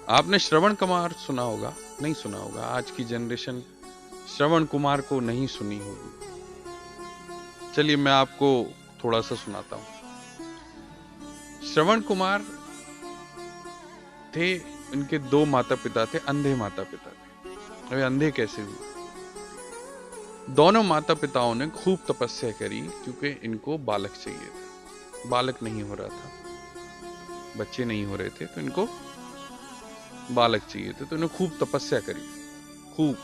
आपने श्रवण कुमार सुना होगा, नहीं सुना होगा, आज की जनरेशन श्रवण कुमार को नहीं सुनी होगी। चलिए मैं आपको थोड़ा सा सुनाता हूं। श्रवण कुमार थे, इनके दो माता पिता थे, अंधे माता पिता थे। वे अंधे कैसे हुए? दोनों माता पिताओं ने खूब तपस्या करी क्योंकि इनको बालक चाहिए था। बालक नहीं हो रहा था, बच्चे नहीं हो रहे थे, तो इनको बालक चाहिए थे, तो इन्होंने खूब तपस्या करी, खूब।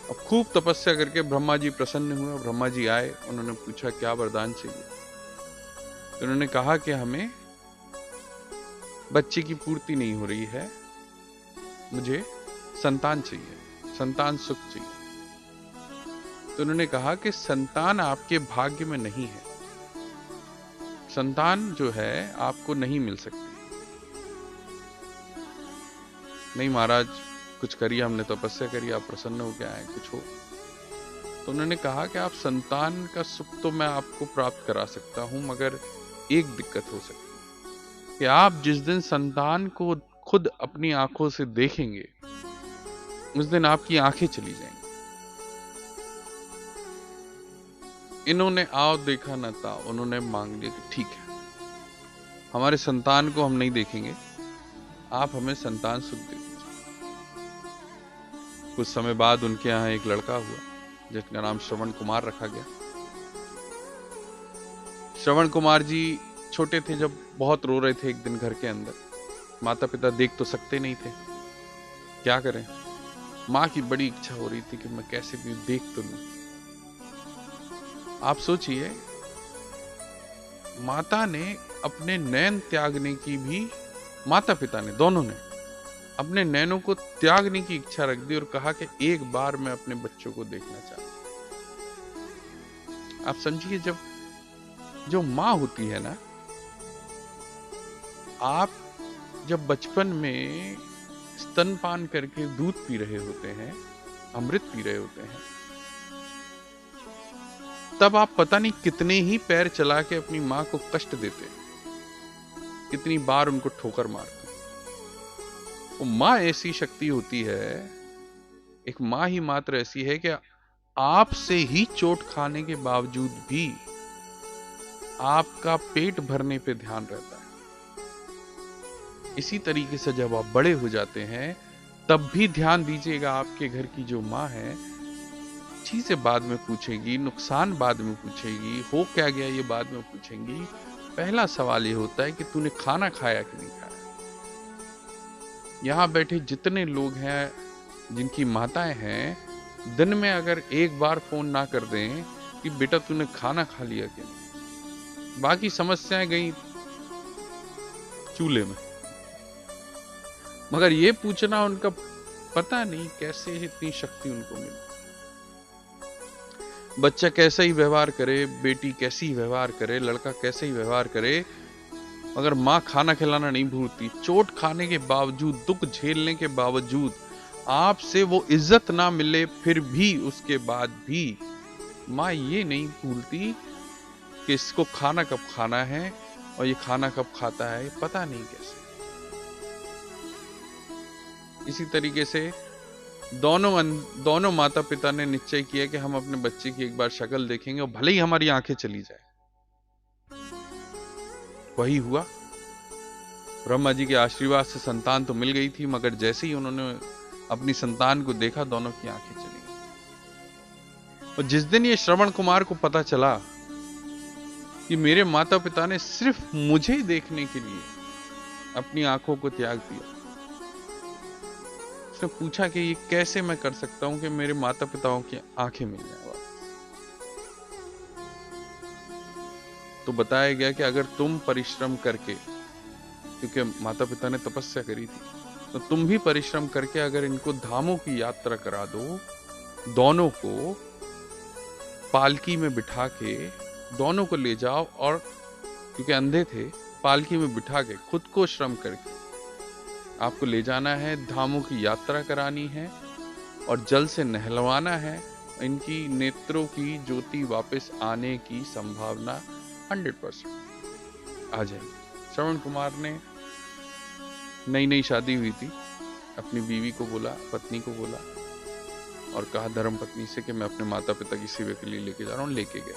अब खूब तपस्या करके ब्रह्मा जी प्रसन्न हुए। ब्रह्मा जी आए, उन्होंने पूछा क्या वरदान चाहिए? तो उन्होंने कहा कि हमें बच्चे की पूर्ति नहीं हो रही है, मुझे संतान चाहिए, संतान सुख चाहिए। तो उन्होंने कहा कि संतान आपके भाग्य में नहीं है, संतान जो है आपको नहीं मिल सकती। नहीं महाराज, कुछ करिए, हमने तपस्या करी, आप प्रसन्न हो गया है, कुछ हो। तो उन्होंने कहा कि आप संतान का सुख तो मैं आपको प्राप्त करा सकता हूं, मगर एक दिक्कत हो सकती है कि आप जिस दिन संतान को खुद अपनी आंखों से देखेंगे, उस दिन आपकी आंखें चली जाएंगी। इन्होंने आओ देखा न था, उन्होंने मांग लिया कि ठीक है, हमारे संतान को हम नहीं देखेंगे, आप हमें संतान सुख दे दीजिए। कुछ समय बाद उनके यहाँ एक लड़का हुआ जिसका नाम श्रवण कुमार रखा गया। श्रवण कुमार जी छोटे थे जब, बहुत रो रहे थे एक दिन घर के अंदर। माता पिता देख तो सकते नहीं थे, क्या करें। माँ की बड़ी इच्छा हो रही थी कि मैं कैसे भी देख तो लूं। आप सोचिए, माता ने अपने नैन त्यागने की भी, माता पिता ने दोनों ने अपने नैनों को त्यागने की इच्छा रख दी और कहा कि एक बार मैं अपने बच्चों को देखना चाहता हूं। आप समझिए, जब जो माँ होती है ना, आप जब बचपन में स्तनपान करके दूध पी रहे होते हैं, अमृत पी रहे होते हैं, तब आप पता नहीं कितने ही पैर चला के अपनी माँ को कष्ट देते हैं, कितनी बार उनको ठोकर मारते हैं। वो माँ ऐसी शक्ति होती है, एक माँ ही मात्र ऐसी है कि आपसे ही चोट खाने के बावजूद भी आपका पेट भरने पे ध्यान रहता है। इसी तरीके से जब आप बड़े हो जाते हैं, तब भी ध्यान दीजिएगा, आपके घर की जो माँ है, चीजें बाद में पूछेगी, नुकसान बाद में पूछेगी, हो क्या गया ये बाद में पूछेंगी। पहला सवाल ये होता है कि तूने खाना खाया कि नहीं खाया। यहां बैठे जितने लोग हैं जिनकी माताएं हैं, दिन में अगर एक बार फोन ना कर दें कि बेटा तूने खाना खा लिया कि नहीं, बाकी समस्याएं गई चूल्हे में, मगर ये पूछना उनका पता नहीं कैसे इतनी शक्ति उनको मिली। बच्चा कैसा ही व्यवहार करे, बेटी कैसी ही व्यवहार करे, लड़का कैसे ही व्यवहार करे, मगर माँ खाना खिलाना नहीं भूलती। चोट खाने के बावजूद, दुख झेलने के बावजूद, आपसे वो इज्जत ना मिले फिर भी, उसके बाद भी माँ ये नहीं भूलती कि इसको खाना कब खाना है और ये खाना कब खाता है, पता नहीं कैसे। इसी तरीके से दोनों माता पिता ने निश्चय किया कि हम अपने बच्चे की एक बार शक्ल देखेंगे और भले ही हमारी आंखें चली जाए। वही हुआ। ब्रह्मा जी के आशीर्वाद से संतान तो मिल गई थी, मगर जैसे ही उन्होंने अपनी संतान को देखा, दोनों की आंखें चली गई। और जिस दिन ये श्रवण कुमार को पता चला कि मेरे माता पिता ने सिर्फ मुझे देखने के लिए अपनी आंखों को त्याग दिया, उसने पूछा कि ये कैसे मैं कर सकता हूं कि मेरे माता पिताओं की आंखें मिल जाए। तो बताया गया कि अगर तुम परिश्रम करके, क्योंकि माता पिता ने तपस्या करी थी, तो तुम भी परिश्रम करके अगर इनको धामों की यात्रा करा दो, दोनों को पालकी में बिठा के दोनों को ले जाओ, और क्योंकि अंधे थे, पालकी में बिठा के खुद को श्रम करके आपको ले जाना है, धामों की यात्रा करानी है और जल से नहलवाना है। इनकी नेत्रों की ज्योति वापस आने की संभावना 100% आ जाएगी। श्रवण कुमार ने नई नई शादी हुई थी, अपनी बीवी को बोला, पत्नी को बोला और कहा धर्म पत्नी से कि मैं अपने माता पिता की सेवा के लिए लेके जा रहा हूँ। लेके गए।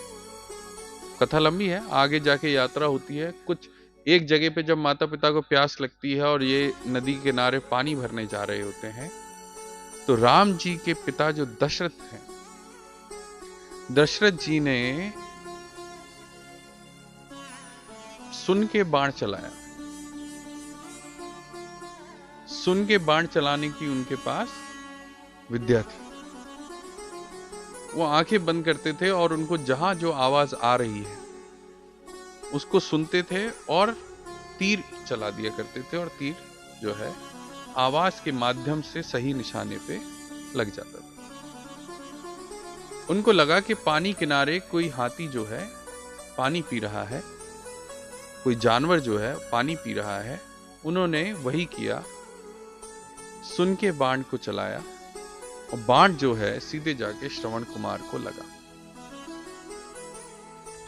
कथा लंबी है, आगे जाके यात्रा होती है। कुछ एक जगह पे जब माता पिता को प्यास लगती है और ये नदी के किनारे पानी भरने जा रहे होते हैं, तो राम जी के पिता जो दशरथ हैं, दशरथ जी ने सुन के बाण चलाया। सुन के बाण चलाने की उनके पास विद्या थी। वो आंखें बंद करते थे और उनको जहां जो आवाज आ रही है उसको सुनते थे और तीर चला दिया करते थे, और तीर जो है आवाज के माध्यम से सही निशाने पे लग जाता था। उनको लगा कि पानी किनारे कोई हाथी जो है पानी पी रहा है, कोई जानवर जो है पानी पी रहा है। उन्होंने वही किया, सुन के बाण को चलाया और बाण जो है सीधे जाके श्रवण कुमार को लगा।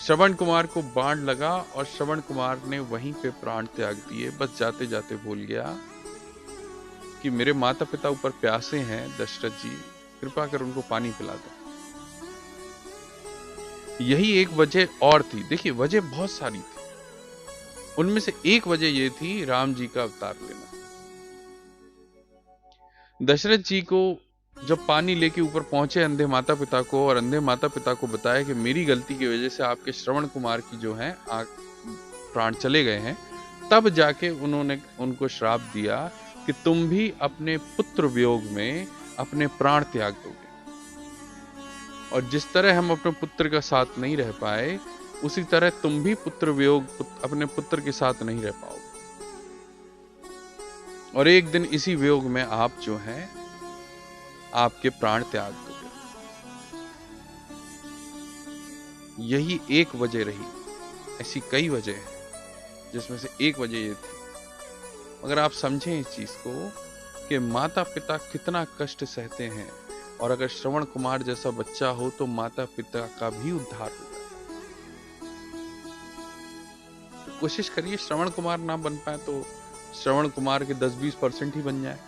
श्रवण कुमार को बाण लगा और श्रवण कुमार ने वहीं पे प्राण त्याग दिए। बस जाते जाते बोल गया कि मेरे माता पिता ऊपर प्यासे हैं दशरथ जी, कृपा कर उनको पानी पिला दो। यही एक वजह और थी। देखिए, वजह बहुत सारी थी, उनमें से एक वजह यह थी राम जी का अवतार लेना। दशरथ जी को जब पानी लेके ऊपर पहुंचे अंधे माता पिता को, और अंधे माता पिता को बताया कि मेरी गलती की वजह से आपके श्रवण कुमार की जो है प्राण चले गए हैं, तब जाके उन्होंने उनको श्राप दिया कि तुम भी अपने पुत्र वियोग में अपने प्राण त्याग दोगे, और जिस तरह हम अपने पुत्र का साथ नहीं रह पाए, उसी तरह तुम भी पुत्र वियोग अपने पुत्र के साथ नहीं रह पाओगे, और एक दिन इसी वियोग में आप जो हैं आपके प्राण त्याग दोगे। यही एक वजह रही। ऐसी कई वजह हैं, जिसमें से एक वजह ये थी। अगर आप समझें इस चीज को कि माता पिता कितना कष्ट सहते हैं, और अगर श्रवण कुमार जैसा बच्चा हो तो माता पिता का भी उद्धार हो जाए। तो कोशिश करिए श्रवण कुमार ना बन पाए तो श्रवण कुमार के 10-20% ही बन जाए।